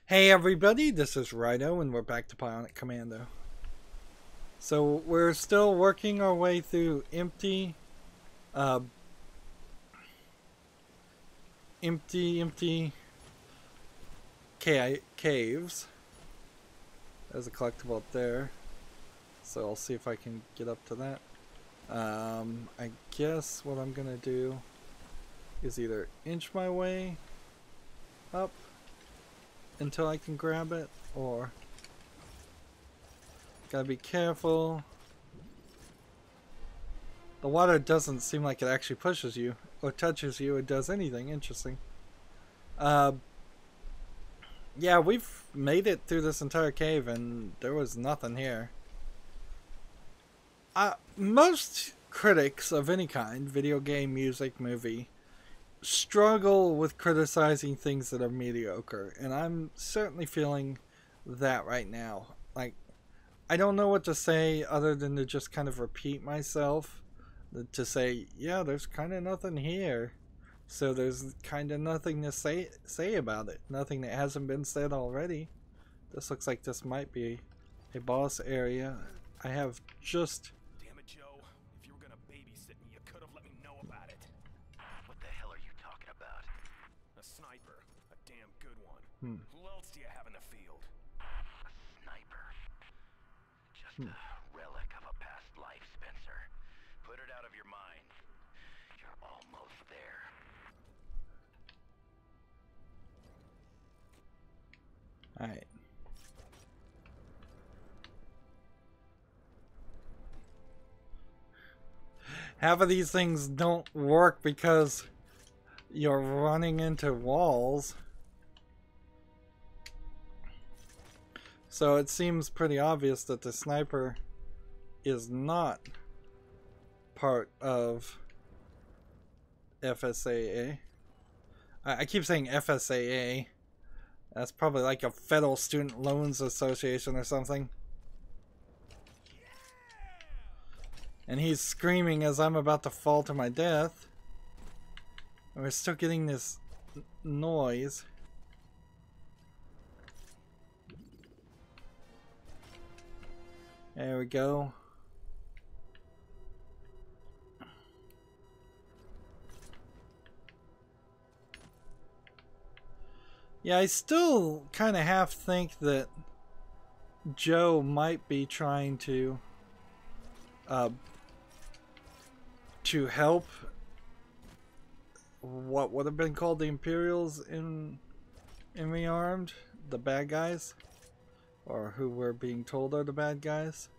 Hey everybody, this is Rydo and we're back to Bionic Commando. So we're still working our way through uh, empty caves. There's a collectible up there, so I'll see if I can get up to that. I guess what I'm gonna do is either inch my way up until I can grab it, or gotta be careful. The water doesn't seem like it actually pushes you or touches you or does anything interesting. Yeah, we've made it through this entire cave and there was nothing here. Most critics of any kind, video game, music, movie, struggle with criticizing things that are mediocre, and I'm certainly feeling that right now. Like, I don't know what to say other than to just kind of repeat myself, to say, yeah, there's kind of nothing here, so there's kind of nothing to say about it, nothing that hasn't been said already. This looks like this might be a boss area. I have just... Damn it, Joe. If you were gonna babysit me, you could have let me know about it. What the hell are you talking about? A sniper. A damn good one. Hmm. Who else do you have in the field? A sniper. Just a relic of a past life, Spencer. Put it out of your mind. You're almost there. Alright. Half of these things don't work because you're running into walls. So it seems pretty obvious that the sniper is not part of FSAA. I keep saying FSAA. That's probably like a Federal Student Loans Association or something. And he's screaming as I'm about to fall to my death. And we're still getting this noise. There we go. Yeah, I still kind of half think that Joe might be trying to help what would have been called the Imperials in Rearmed, the bad guys, or who we're being told are the bad guys.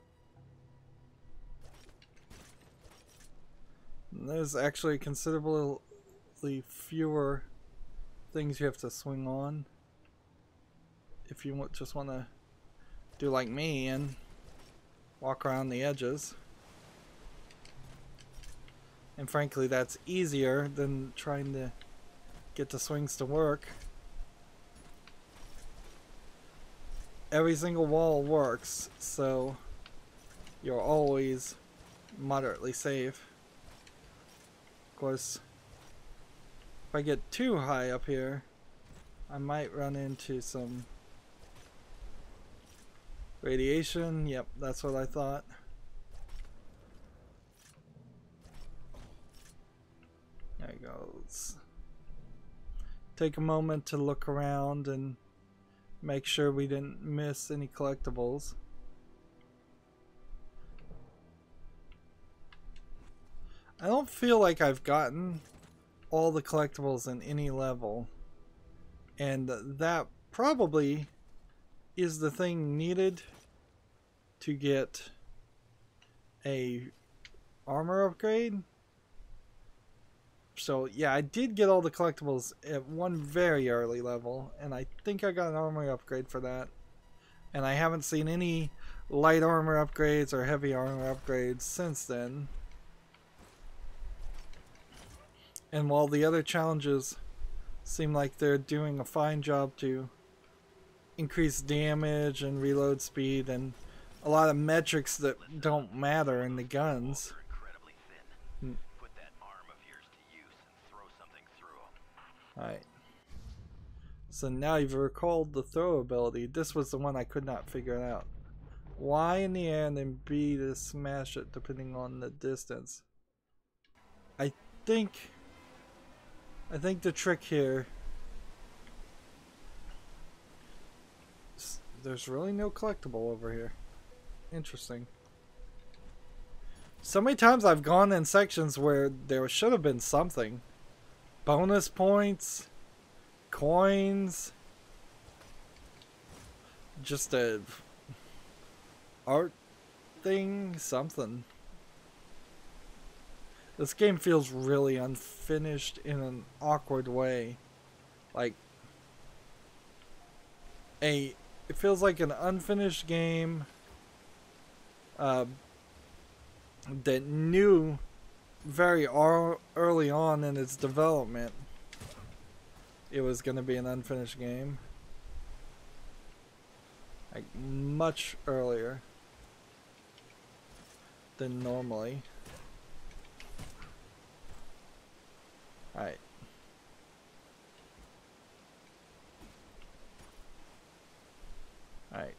And there's actually considerably fewer things you have to swing on if you just want to do like me and walk around the edges. And frankly, that's easier than trying to get the swings to work. Every single wall works, so you're always moderately safe. Of course, if I get too high up here, I might run into some radiation. Yep, that's what I thought. There it goes. Take a moment to look around and make sure we didn't miss any collectibles. I don't feel like I've gotten all the collectibles in any level, and that probably is the thing needed to get a armor upgrade. So yeah, I did get all the collectibles at one very early level, and I think I got an armor upgrade for that. And I haven't seen any light armor upgrades or heavy armor upgrades since then. And while the other challenges seem like they're doing a fine job to increase damage and reload speed and a lot of metrics that don't matter in the guns. Alright. So now you've recalled the throw ability. This was the one I could not figure out. Y in the air and then B to smash it depending on the distance. I think the trick here, there's really no collectible over here. Interesting. So many times I've gone in sections where there should have been something. Bonus points, coins, just a art thing, something. This game feels really unfinished in an awkward way. Like it feels like an unfinished game that knew very early on in its development it was going to be an unfinished game. Like much earlier than normally. Alright. Alright,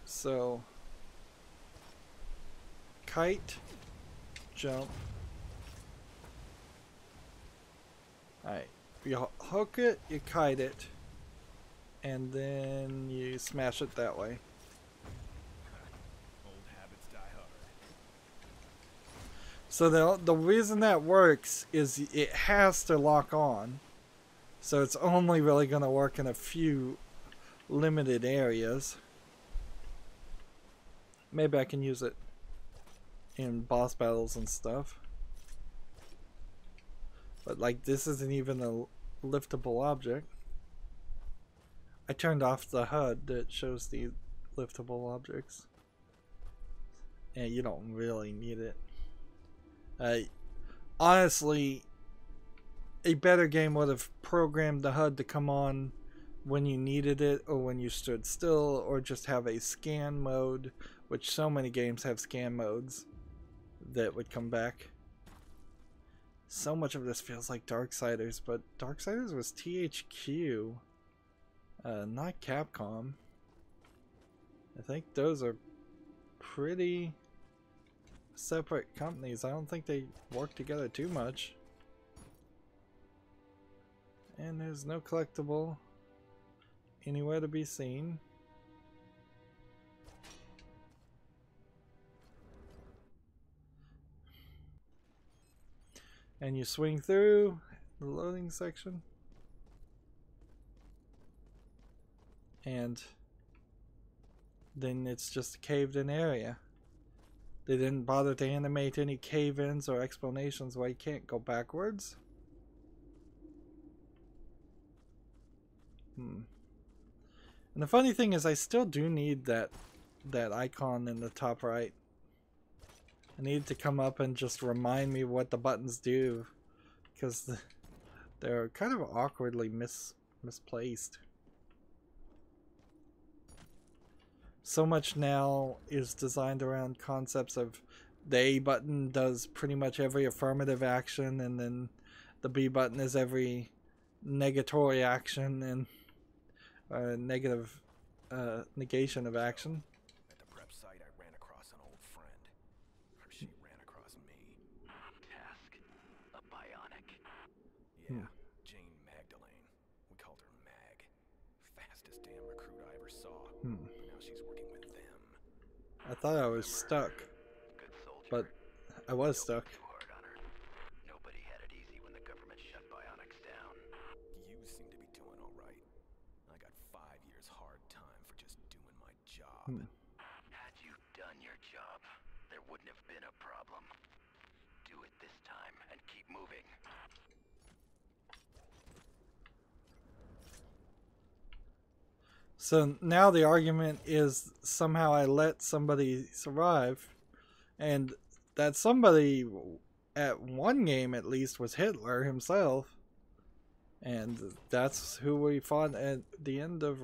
so kite, jump. Alright, you hook it, you kite it, and then you smash it that way. Old habits die hard. So the reason that works is it has to lock on. So it's only really going to work in a few limited areas. Maybe I can use it in boss battles and stuff. But like this isn't even a liftable object. I turned off the HUD that shows the liftable objects. And you don't really need it. Honestly, a better game would have programmed the HUD to come on when you needed it or when you stood still, or just have a scan mode, which so many games have scan modes that would come back. So much of this feels like Darksiders, but Darksiders was THQ, not Capcom. I think those are pretty separate companies. I don't think they work together too much. And there's no collectible anywhere to be seen. And you swing through the loading section. And then it's just a caved in area. They didn't bother to animate any cave-ins or explanations why you can't go backwards. And the funny thing is I still do need that icon in the top right. I need to come up and just remind me what the buttons do, because they're kind of awkwardly misplaced. So much now is designed around concepts of the A button does pretty much every affirmative action, and then the B button is every negatory action and negative negation of action. At the prep site, I ran across an old friend. Or she ran across me. Task. A bionic. Yeah, Jane Magdalene. We called her Mag. Fastest damn recruit I ever saw. Now she's working with them. I thought I was stuck, Good soldier. but I was stuck. Too hard on her. Nobody had it easy when the government shut bionics down. You seem to be doing all right. I got 5 years hard time for just doing my job. Had you done your job, there wouldn't have been a problem. Do it this time and keep moving. So now the argument is somehow I let somebody survive, and that somebody at one game at least was Hitler himself, and that's who we fought at the end of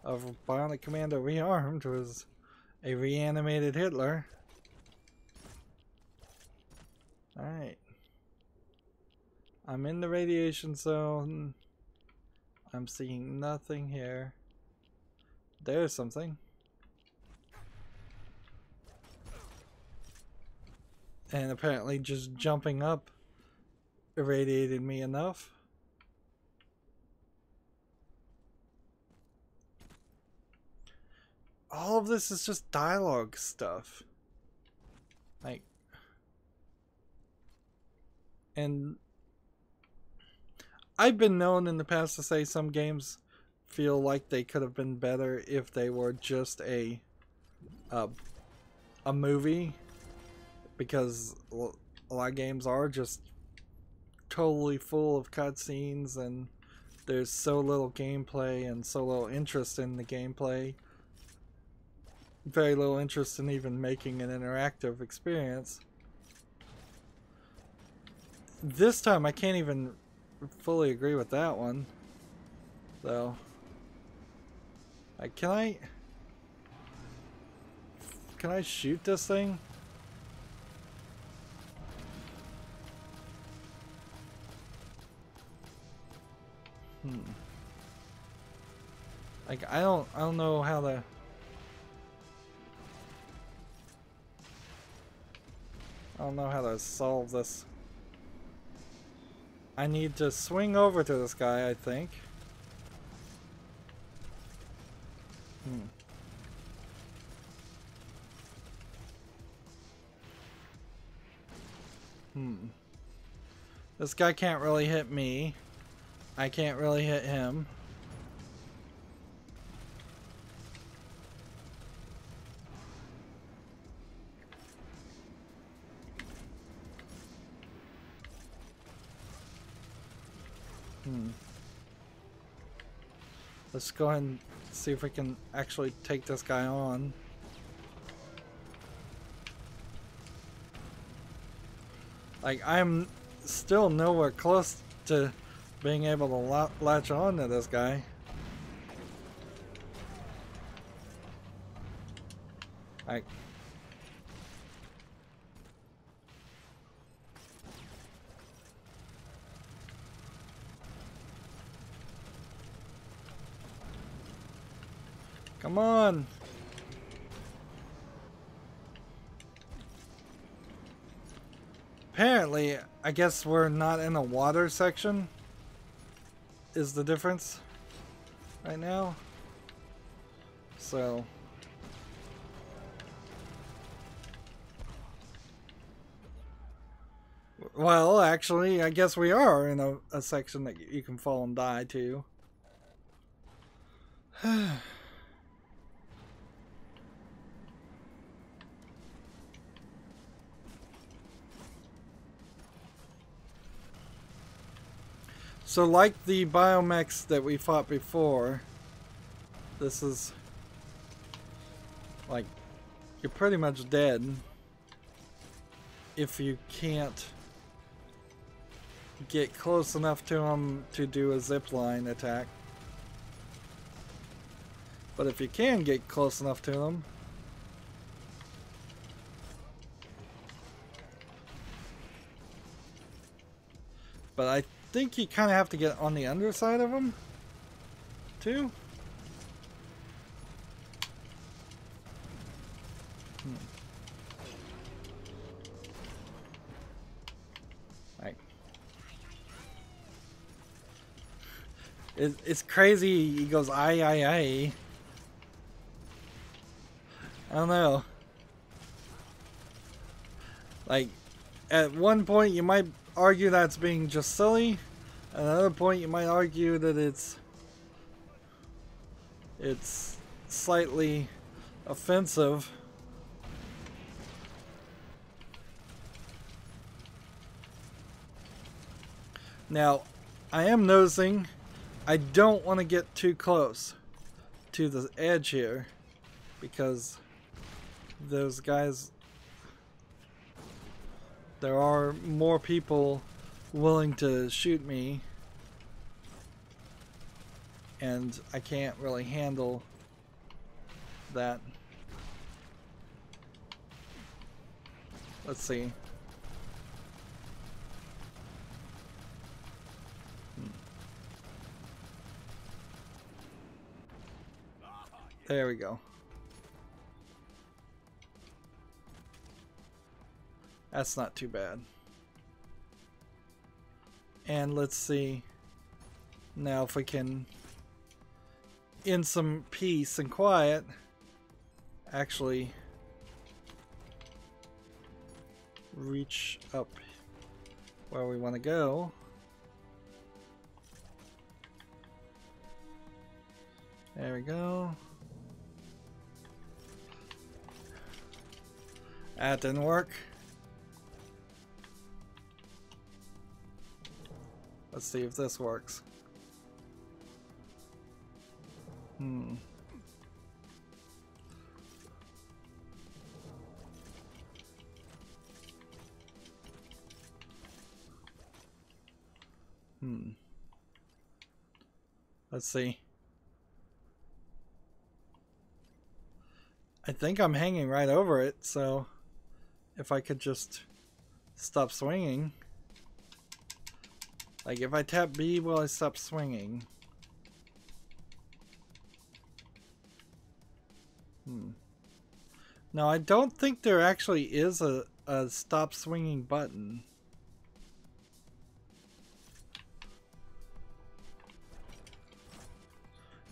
Bionic Commando Rearmed, was a reanimated Hitler. Alright. I'm in the radiation zone. I'm seeing nothing here. There's something. And apparently just jumping up irradiated me enough. All of this is just dialogue stuff. Like, and I've been known in the past to say some games feel like they could have been better if they were just a movie, because a lot of games are just totally full of cutscenes and there's so little gameplay and so little interest in the gameplay. Very little interest in even making an interactive experience. This time I can't even fully agree with that one, though. Like, can I shoot this thing? Like, I don't know how to. I don't know how to solve this. I need to swing over to this guy, I think. This guy can't really hit me. I can't really hit him. Let's go ahead and see if we can actually take this guy on. Like, I'm still nowhere close to being able to latch on to this guy. Like, come on. Apparently, I guess we're not in a water section, is the difference right now. So, well, actually, I guess we are in a section that you can fall and die to. So, like the biomechs that we fought before, this is like, you're pretty much dead if you can't get close enough to them to do a zipline attack. But if you can get close enough to them, but I think you kind of have to get on the underside of them too. Like, it's crazy. He goes, I don't know. Like, at one point you might argue that's being just silly. At another point you might argue that it's slightly offensive. Now, I am noticing I don't want to get too close to the edge here, because those guys, there are more people willing to shoot me, and I can't really handle that. Let's see. There we go. That's not too bad. And let's see now if we can, in some peace and quiet, actually reach up where we want to go. There we go. That didn't work. Let's see if this works. Let's see. I think I'm hanging right over it, so if I could just stop swinging. Like if I tap B, will I stop swinging? No, I don't think there actually is a stop swinging button.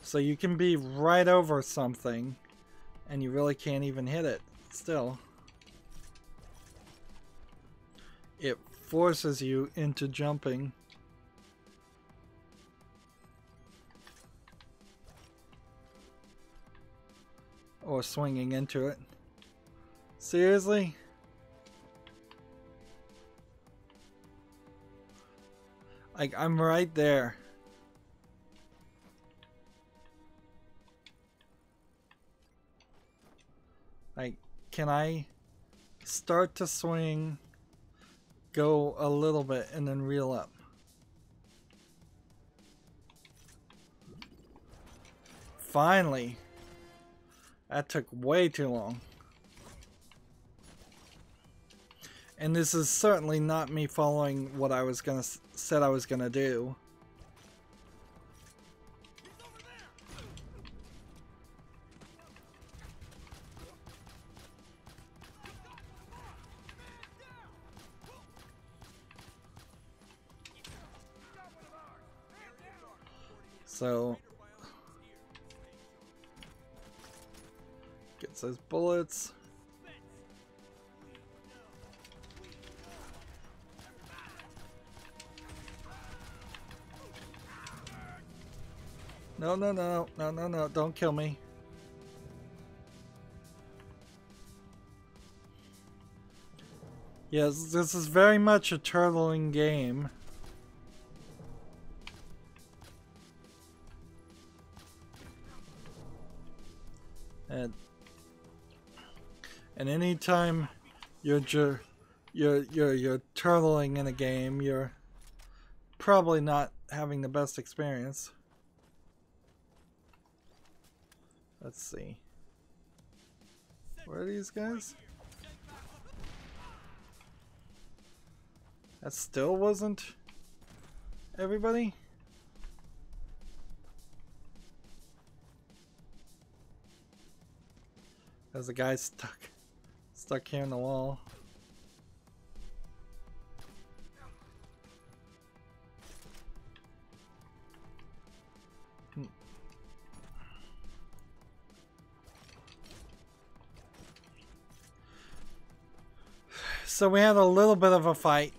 So you can be right over something and you really can't even hit it still. It forces you into jumping. Or swinging into it. Seriously? Like, I'm right there. Like, can I start to swing, go a little bit, and then reel up? Finally. That took way too long. And this is certainly not me following what I was gonna said I was gonna do. So gets those bullets. No, no, no, no, no, no, don't kill me. Yes, this is very much a turtling game. And anytime you're turtling in a game, you're probably not having the best experience. Let's see. Where are these guys? That still wasn't everybody? There's a guy stuck here in the wall. So we had a little bit of a fight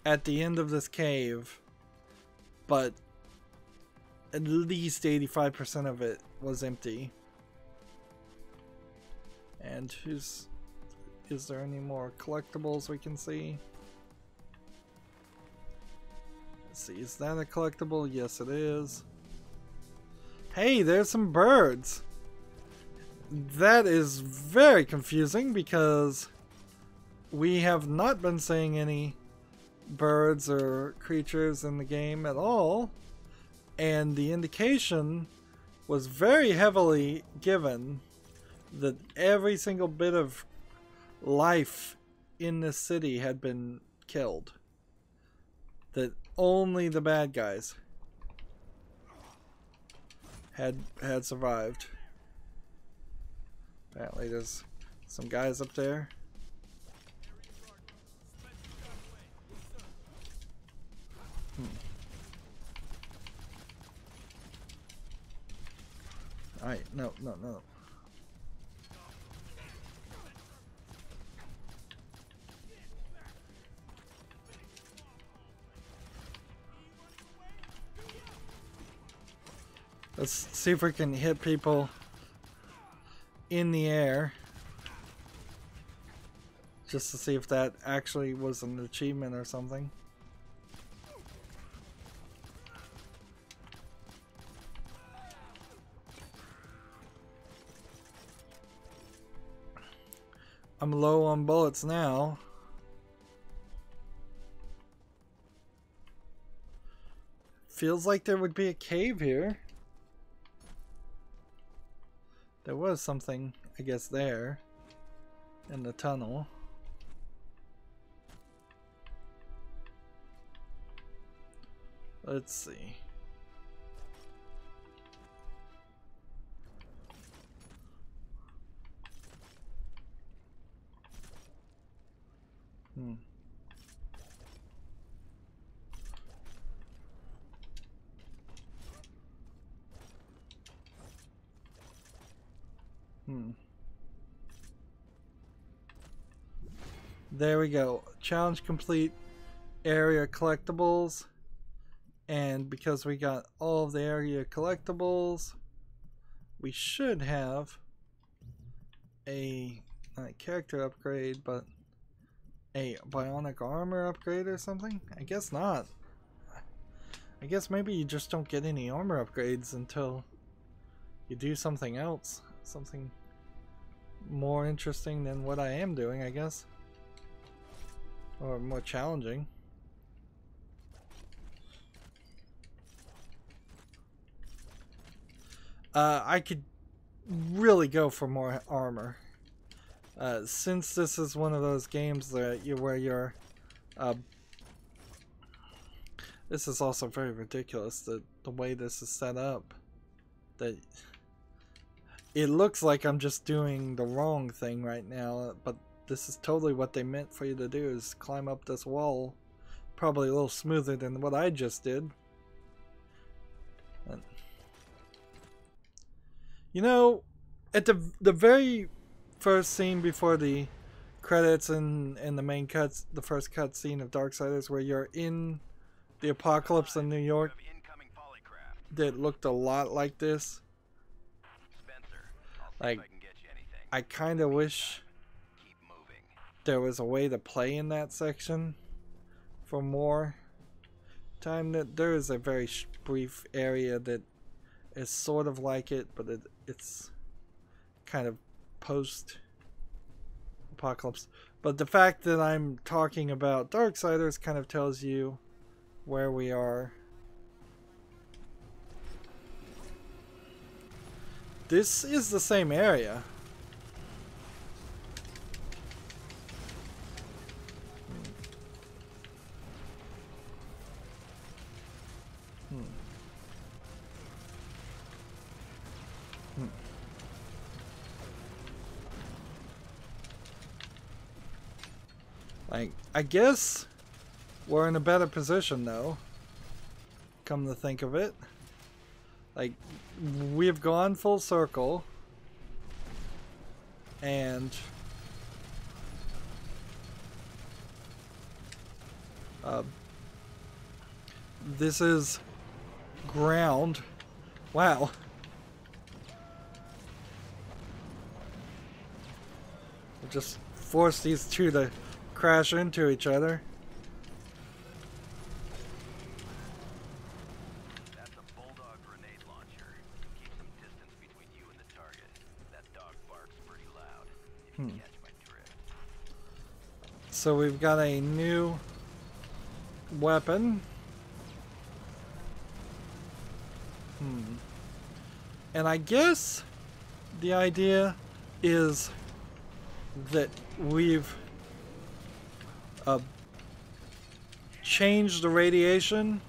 at the end of this cave, but at least 85% of it was empty. And is there any more collectibles we can see? Let's see, is that a collectible? Yes, it is. Hey, there's some birds. That is very confusing because we have not been seeing any birds or creatures in the game at all, and the indication was very heavily given that every single bit of life in this city had been killed, that only the bad guys had survived. Apparently there's some guys up there. Alright, no. Let's see if we can hit people in the air. Just to see if that actually was an achievement or something. I'm low on bullets now. Feels like there would be a cave here. There was something, I guess, there in the tunnel. Let's see. There we go. Challenge complete. Area collectibles. And because we got all of the area collectibles, we should have a not character upgrade, but a bionic armor upgrade or something? I guess not. I guess maybe you just don't get any armor upgrades until you do something else. Something more interesting than what I am doing, I guess. Or more challenging. I could really go for more armor. Since this is one of those games that where you're this is also very ridiculous, the way this is set up, that it looks like I'm just doing the wrong thing right now, but this is totally what they meant for you to do, is climb up this wall, probably a little smoother than what I just did. And, you know, at the very first scene before the credits and the main cuts, the first cut scene of Darksiders, where you're in the apocalypse in New York, that looked a lot like this. Like, I kind of wish there was a way to play in that section for more time. That there is a very brief area that is sort of like it, but it's kind of post-apocalypse. But the fact that I'm talking about Darksiders kind of tells you where we are. This is the same area. Like, I guess we're in a better position though, come to think of it. Like, we've gone full circle, and this is ground. Wow. We'll just force these two to crash into each other. That's a bulldog grenade launcher. Keep some distance between you and the target. That dog barks pretty loud. If you catch my drift. So we've got a new weapon. And I guess the idea is that we've changed the radiation,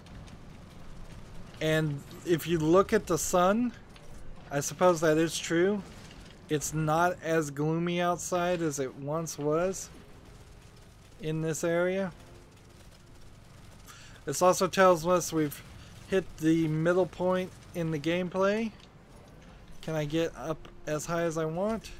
and if you look at the sun, I suppose that is true. It's not as gloomy outside as it once was in this area. This also tells us we've hit the middle point in the gameplay. Can I get up as high as I want?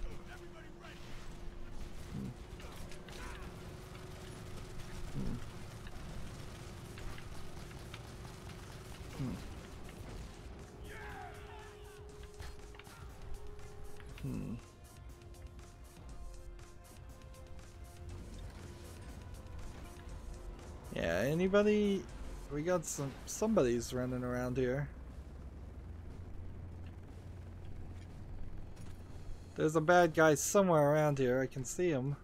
Yeah, anybody? We got somebody's running around here. There's a bad guy somewhere around here. I can see him.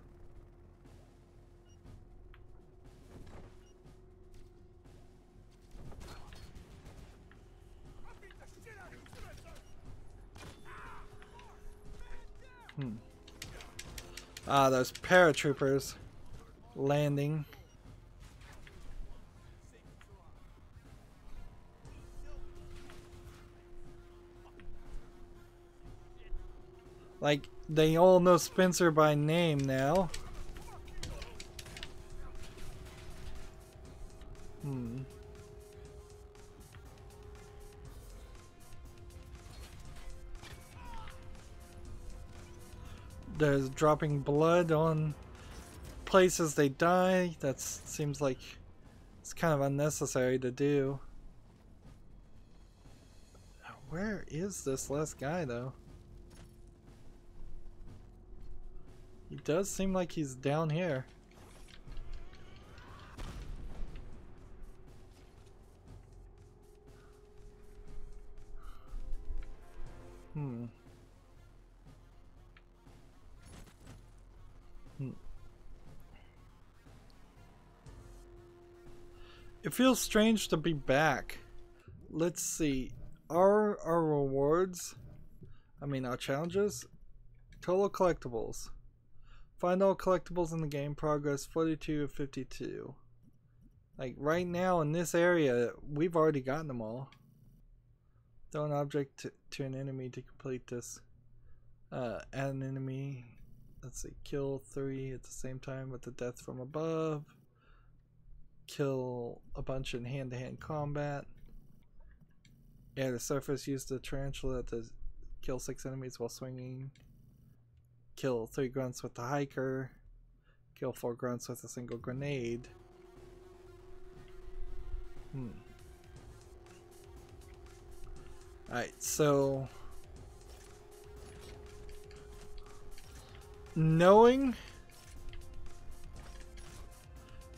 Ah, those paratroopers landing. Like, they all know Spencer by name now. There's dropping blood on places they die. That seems like it's kind of unnecessary to do. Where is this last guy, though? He does seem like he's down here. It feels strange to be back. Let's see. Our rewards, our challenges, total collectibles. Find all collectibles in the game, progress 42 of 52. Like right now in this area, we've already gotten them all. Throw an object to an enemy to complete this. Add an enemy. Let's see, kill 3 at the same time with the death from above. Kill a bunch in hand-to-hand combat. Add a surface, use the tarantula to kill 6 enemies while swinging. Kill 3 grunts with the hiker. Kill 4 grunts with a single grenade. Alright, so knowing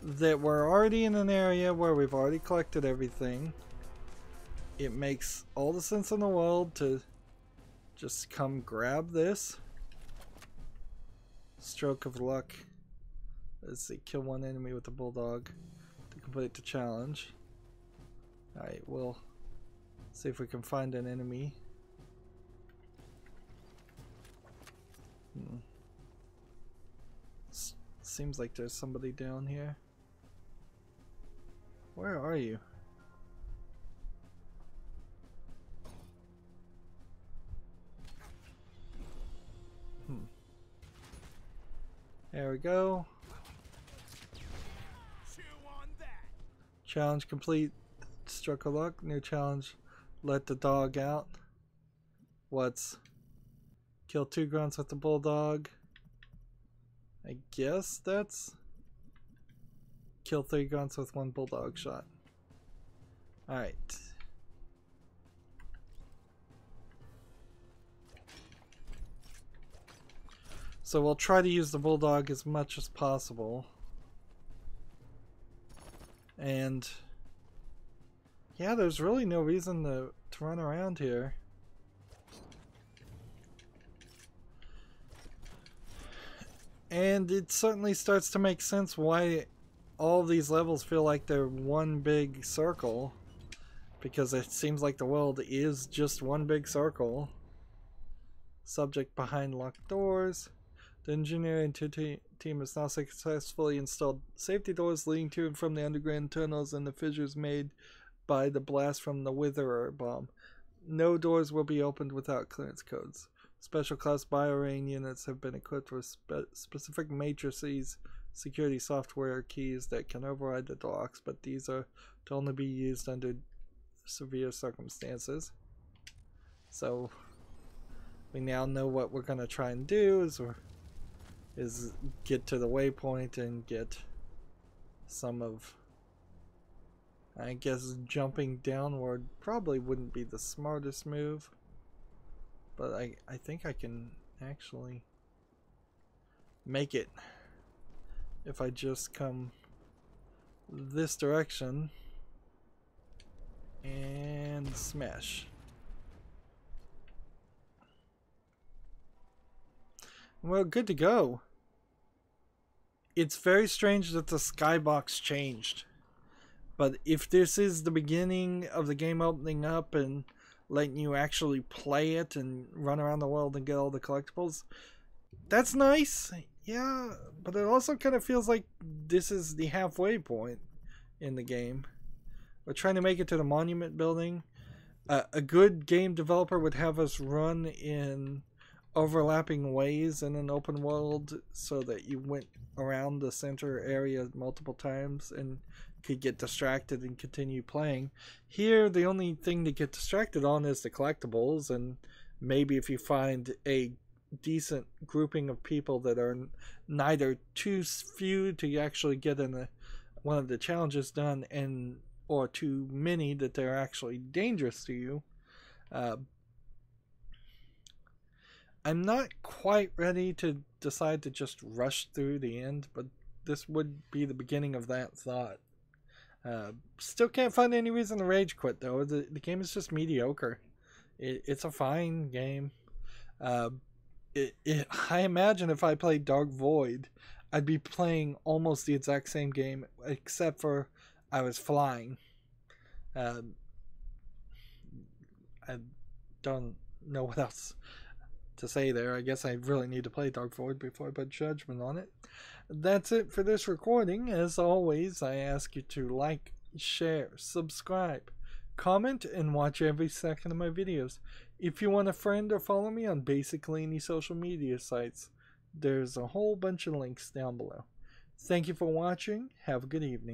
that we're already in an area where we've already collected everything, it makes all the sense in the world to just come grab this. Stroke of luck. Let's see, kill 1 enemy with the bulldog to complete the challenge. Alright, we'll see if we can find an enemy. Seems like there's somebody down here. Where are you? There we go. Challenge complete. Struck a luck. New challenge. Let the dog out. What's kill 2 grunts with the bulldog? I guess that's kill 3 grunts with 1 bulldog shot. Alright. So we'll try to use the bulldog as much as possible. And yeah, there's really no reason to run around here. And it certainly starts to make sense why all these levels feel like they're one big circle. Because it seems like the world is just one big circle. Subject behind locked doors. The engineering team has now successfully installed safety doors leading to and from the underground tunnels and the fissures made by the blast from the Witherer bomb. No doors will be opened without clearance codes. Special class BioRain units have been equipped with specific matrices security software keys that can override the locks, but these are to only be used under severe circumstances. So we now know what we're going to try and do is get to the waypoint and get some of, I guess jumping downward probably wouldn't be the smartest move, but I think I can actually make it if I just come this direction and smash. Well, good to go. It's very strange that the skybox changed. But if this is the beginning of the game opening up and letting you actually play it and run around the world and get all the collectibles, that's nice. Yeah, but it also kind of feels like this is the halfway point in the game. We're trying to make it to the monument building. A good game developer would have us run in overlapping ways in an open world so that you went around the center area multiple times and could get distracted and continue playing. Here, the only thing to get distracted on is the collectibles, and maybe if you find a decent grouping of people that are neither too few to actually get in one of the challenges done, and or too many that they're actually dangerous to you. I'm not quite ready to decide to just rush through the end, but this would be the beginning of that thought. Still can't find any reason to rage quit, though. The game is just mediocre. It's a fine game. I imagine if I played Dark Void, I'd be playing almost the exact same game, except for I was flying. I don't know what else to say there. I guess I really need to play Dark Void before I put judgment on it. That's it for this recording. As always, I ask you to like, share, subscribe, comment, and watch every second of my videos. If you want a friend or follow me on basically any social media sites, there's a whole bunch of links down below. Thank you for watching. Have a good evening.